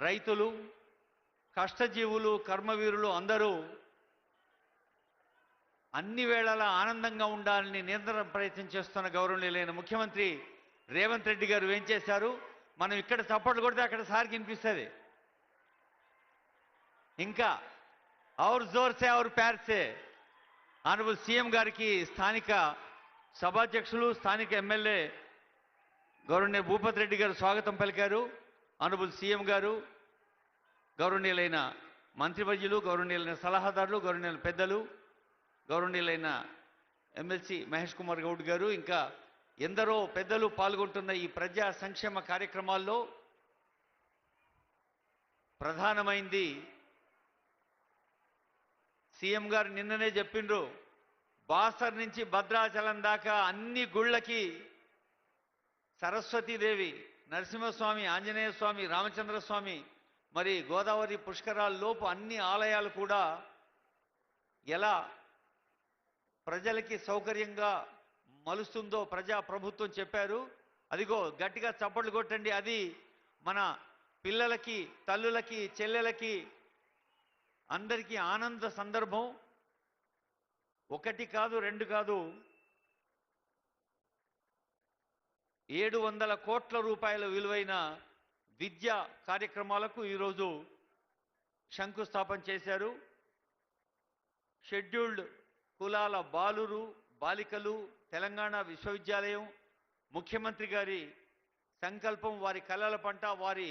రైతులు, కష్టజీవులు, కర్మవీరులు అందరూ అన్ని వేళలా ఆనందంగా ఉండాలని నిరంతరం ప్రయత్నం చేస్తున్న గౌరవనీయులైన ముఖ్యమంత్రి రేవంత్ రెడ్డి గారు ఏం చేశారు? మనం ఇక్కడ చప్పట్లు కొడితే అక్కడ సార్కి వినిపిస్తుంది. ఇంకా ఔర్ జోర్ సే ఔర్ ప్యార్ సే ఆనరబుల్ సీఎం గారికి స్థానిక సభాధ్యక్షులు, స్థానిక ఎమ్మెల్యే గౌరవనీయ భూపతి రెడ్డి గారు స్వాగతం పలికారు. ఆనరబుల్ సీఎం గారు, గౌరవనీయులైన మంత్రివర్యులు, గౌరవనీయులైన సలహాదారులు, గౌరవనీయులైన పెద్దలు, గౌరవనీయులైన ఎమ్మెల్సీ మహేష్ కుమార్ గౌడ్ గారు, ఇంకా ఎందరో పెద్దలు పాల్గొంటున్న ఈ ప్రజా సంక్షేమ కార్యక్రమాల్లో ప్రధానమైంది సీఎం గారు నిన్ననే చెప్పిండ్రు, బాసర్ నుంచి భద్రాచలం దాకా అన్ని గుళ్ళకి సరస్వతీదేవి, నరసింహస్వామి, ఆంజనేయ స్వామి, రామచంద్రస్వామి, మరి గోదావరి పుష్కరాల్లోపు అన్ని ఆలయాలు కూడా ఎలా ప్రజలకి సౌకర్యంగా మలుస్తుందో ప్రజాప్రభుత్వం చెప్పారు. అదిగో గట్టిగా చప్పట్లు కొట్టండి. అది మన పిల్లలకి, తల్లులకి, చెల్లెలకి అందరికీ ఆనంద సందర్భం. ఒకటి కాదు, రెండు కాదు, 700 కోట్ల రూపాయల విలువైన విద్యా కార్యక్రమాలకు ఈరోజు శంకుస్థాపన చేశారు. షెడ్యూల్డ్ కులాల బాలికలు తెలంగాణ విశ్వవిద్యాలయం ముఖ్యమంత్రి గారి సంకల్పం, వారి కలల పంట, వారి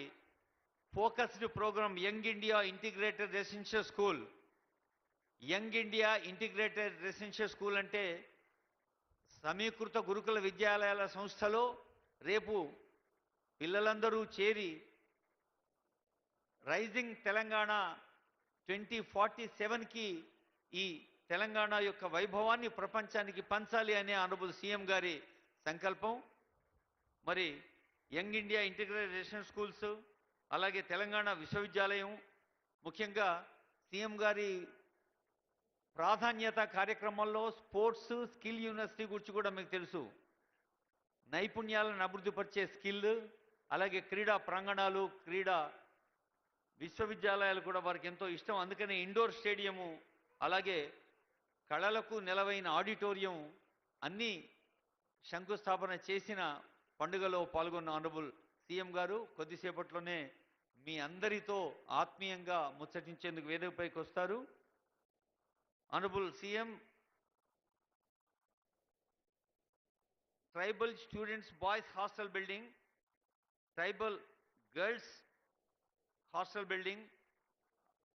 focused program young India integrated residential school. Young India integrated residential school అంటే సమీకృత గురుకుల విద్యాలయాల సంస్థలో రేపు పిల్లలందరూ చేరి రైజింగ్ తెలంగాణ 2047కి ఈ తెలంగాణ యొక్క వైభవాన్ని ప్రపంచానికి పంచాలి అనే ఆనరబుల్ సీఎం గారి సంకల్పం. మరి young India integrated residential schools, అలాగే తెలంగాణ విశ్వవిద్యాలయం, ముఖ్యంగా సీఎం గారి ప్రాధాన్యత కార్యక్రమంలో స్పోర్ట్స్ స్కిల్ యూనివర్సిటీ గురించి కూడా మీకు తెలుసు. నైపుణ్యాలను అభివృద్ధిపరిచే స్కిల్, అలాగే క్రీడా ప్రాంగణాలు, క్రీడా విశ్వవిద్యాలయాలు కూడా వారికి ఎంతో ఇష్టం. అందుకనే ఇండోర్ స్టేడియము, అలాగే కళలకు నెలవైన ఆడిటోరియం అన్నీ శంకుస్థాపన చేసిన పండుగలో పాల్గొన్న ఆనరబుల్ సీఎం గారు కొద్దిసేపట్లోనే మీ అందరితో ఆత్మీయంగా ముచ్చటించేందుకు వేదికపైకి వస్తారు. Honourable CM, tribal students boys hostel building, tribal girls hostel building,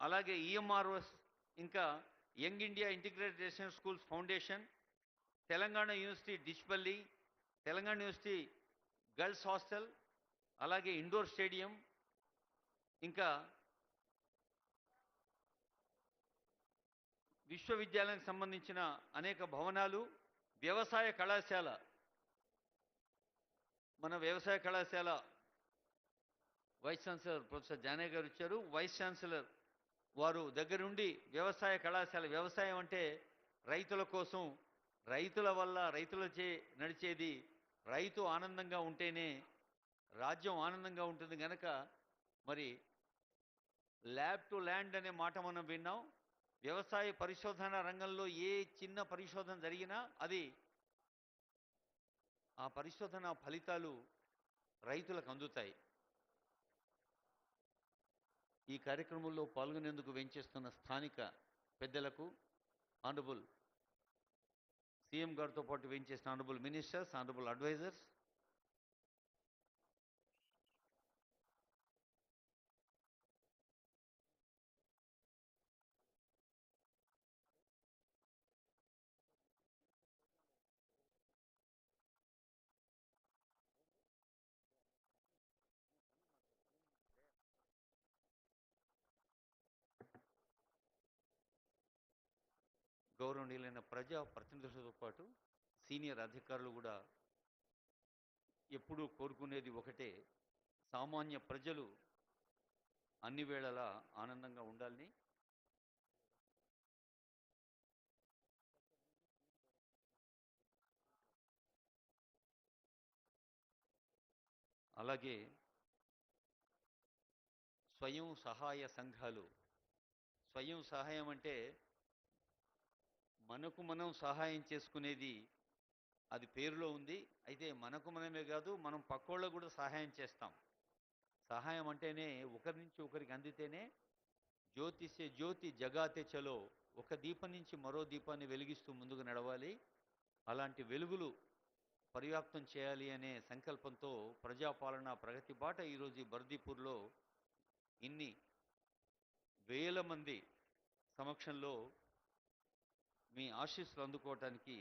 అలాగే ఈఎంఆర్ఓస్, ఇంకా young India integrated residential schools foundation, Telangana university Dichpally, Telangana university girls hostel, అలాగే ఇండోర్ స్టేడియం, ఇంకా విశ్వవిద్యాలయానికి సంబంధించిన అనేక భవనాలు, వ్యవసాయ కళాశాల, మన వ్యవసాయ కళాశాల వైస్ ఛాన్సలర్ ప్రొఫెసర్ జానయ్య గారు ఇచ్చారు. వైస్ ఛాన్సలర్ వారు దగ్గరుండి వ్యవసాయ కళాశాల, వ్యవసాయం అంటే రైతుల కోసం, రైతుల వల్ల, రైతులచే నడిచేది. రైతు ఆనందంగా ఉంటేనే రాజ్యం ఆనందంగా ఉంటుంది కనుక మరి ల్యాబ్ టు ల్యాండ్ అనే మాట మనం విన్నాం. వ్యవసాయ పరిశోధన రంగంలో ఏ చిన్న పరిశోధన జరిగినా అది ఆ పరిశోధన ఫలితాలు రైతులకు అందుతాయి. ఈ కార్యక్రమంలో పాల్గొనేందుకు వెంచేస్తున్న స్థానిక పెద్దలకు, ఆనరబుల్ సీఎం గారితో పాటు వెంచేసిన ఆనరబుల్ మినిస్టర్స్, ఆనరబుల్ అడ్వైజర్స్, గౌరవనీయులైన ప్రజా ప్రతినిధులతో పాటు సీనియర్ అధికారులు కూడా ఎప్పుడూ కోరుకునేది ఒకటే, సామాన్య ప్రజలు అన్ని వేళలా ఆనందంగా ఉండాలని. అలాగే స్వయం సహాయ సంఘాలు. స్వయం సహాయం అంటే మనకు మనం సహాయం చేసుకునేది, అది పేరులో ఉంది. అయితే మనకు మనమే కాదు, మనం పక్కోళ్ళకు కూడా సహాయం చేస్తాం. సహాయం అంటేనే ఒకరి నుంచి ఒకరికి అందితేనే జ్యోతిసే జ్యోతి జగాతే చలో, ఒక దీపం నుంచి మరో దీపాన్ని వెలిగిస్తూ ముందుకు నడవాలి. అలాంటి వెలుగులు పర్యాప్తం చేయాలి అనే సంకల్పంతో ప్రజాపాలన ప్రగతి బాట ఈరోజు ఈ బర్దీపూర్లో ఇన్ని వేల మంది సమక్షంలో మీ ఆశీస్సులు అందుకోవటానికి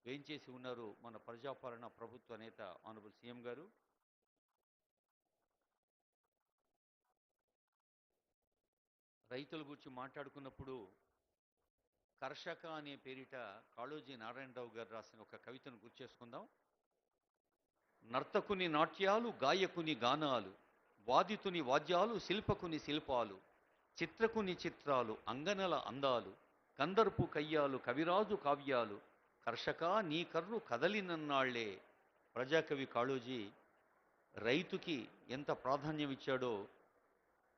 వేంచేసి ఉన్నారు మన ప్రజాపాలన ప్రభుత్వ నేత ఆనరబుల్ సీఎం గారు. రైతుల గురించి మాట్లాడుకున్నప్పుడు కర్షక అనే పేరిట కాళోజీ నారాయణరావు గారు రాసిన ఒక కవితను గుర్తు చేసుకుందాం. నర్తకుని నాట్యాలు, గాయకుని గానాలు, వాదితుని వాద్యాలు, శిల్పకుని శిల్పాలు, చిత్రకుని చిత్రాలు, అంగనల అందాలు, కందర్పు కయ్యాలు, కవిరాజు కావ్యాలు, కర్షక నీ కర్రు కదలినన్నాళ్లే. ప్రజాకవి కాళోజీ రైతుకి ఎంత ప్రాధాన్యం ఇచ్చాడో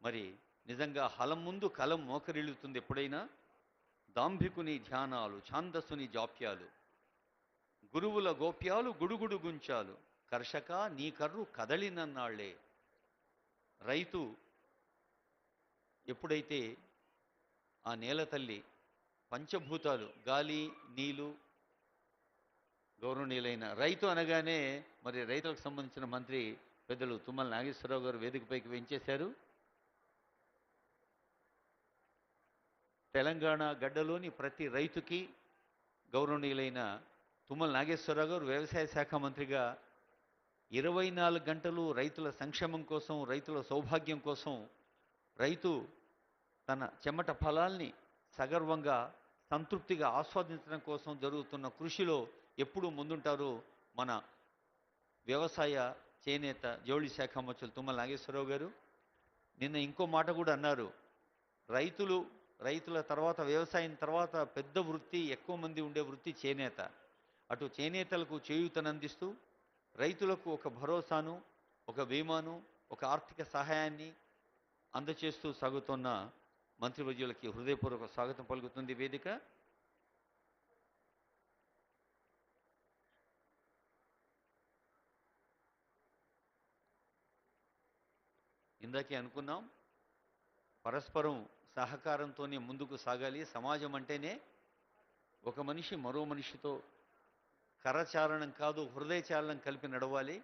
మరి నిజంగా హలం ముందు కలం మోకరిల్లుతుంది ఎప్పుడైనా. దాంభికుని ధ్యానాలు, ఛాందస్సుని జాప్యాలు, గురువుల గోప్యాలు, గుడుగుడు గుంచాలు, కర్షక నీ కర్రు కదలినన్నాళ్లే. రైతు ఎప్పుడైతే ఆ నేల తల్లి పంచభూతాలు గాలి నీరు, గౌరవనీయులైన రైతు అనగానే మరి రైతులకు సంబంధించిన మంత్రి పెద్దలు తుమ్మల నాగేశ్వరరావు గారు వేదికపైకి వెంచేశారు. తెలంగాణ గడ్డలోని ప్రతి రైతుకి గౌరవనీయులైన తుమ్మల నాగేశ్వరరావు గారు వ్యవసాయ శాఖ మంత్రిగా 24 గంటలు రైతుల సంక్షేమం కోసం, రైతుల సౌభాగ్యం కోసం, రైతు తన చెమట ఫలాల్ని సగర్వంగా సంతృప్తిగా ఆస్వాదించడం కోసం జరుగుతున్న కృషిలో ఎప్పుడూ ముందుంటారు మన వ్యవసాయ చేనేత జౌళి శాఖ మంత్రులు తుమ్మల నాగేశ్వరరావు గారు. నిన్న ఇంకో మాట కూడా అన్నారు. రైతుల తర్వాత, వ్యవసాయం తర్వాత పెద్ద వృత్తి, ఎక్కువ మంది ఉండే వృత్తి చేనేత. అటు చేనేతలకు చేయూతనందిస్తూ రైతులకు ఒక భరోసాను, ఒక బీమాను, ఒక ఆర్థిక సహాయాన్ని అందచేస్తూ సాగుతున్న మంత్రివర్యులకి హృదయపూర్వక స్వాగతం పలుకుతుంది వేదిక. ఇందాకే అనుకున్నాం, పరస్పరం సహకారంతోనే ముందుకు సాగాలి. సమాజం అంటేనే ఒక మనిషి మరో మనిషితో కరచాలనం కాదు, హృదయచాలనం కలిపి నడవాలి,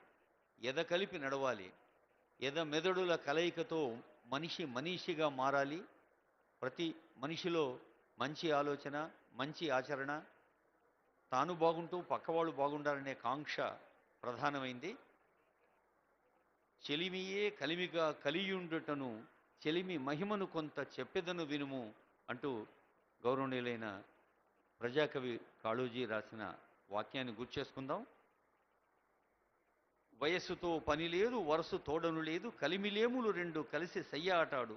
ఎద కలిపి నడవాలి. ఎద మెదడుల కలయికతో మనిషి మనీషిగా మారాలి. ప్రతి మనిషిలో మంచి ఆలోచన, మంచి ఆచరణ, తాను బాగుంటూ పక్కవాళ్ళు బాగుండాలనే కాంక్ష ప్రధానమైంది. చెలిమియే కలిమిగా కలియుండుటను, చెలిమి మహిమను కొంత చెప్పెదను వినుము అంటూ గౌరవనీయులైన ప్రజాకవి కాళోజీ రాసిన వాక్యాన్ని గుర్తు చేసుకుందాం. వయస్సుతో పని లేదు, వరసు తోడను లేదు, కలిమిలేములు రెండు కలిసి సయ్యాటాడు,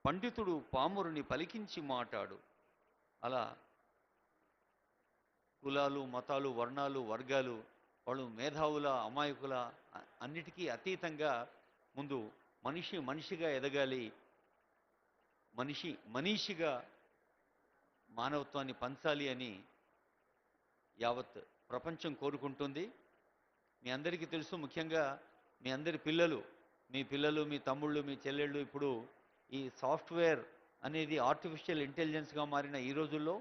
పండితుడు పామురుని పలికించి మాటాడు. అలా కులాలు, మతాలు, వర్ణాలు, వర్గాలు, వాళ్ళు మేధావుల, అమాయకుల అన్నిటికీ అతీతంగా ముందు మనిషి మనిషిగా ఎదగాలి, మనిషి మనీషిగా మానవత్వాన్ని పంచాలి అని యావత్ ప్రపంచం కోరుకుంటుంది. మీ అందరికీ తెలుసు, ముఖ్యంగా మీ అందరి పిల్లలు, మీ తమ్ముళ్ళు, మీ చెల్లెళ్ళు ఇప్పుడు ఈ సాఫ్ట్వేర్ అనేది ఆర్టిఫిషియల్ ఇంటెలిజెన్స్గా మారిన ఈ రోజుల్లో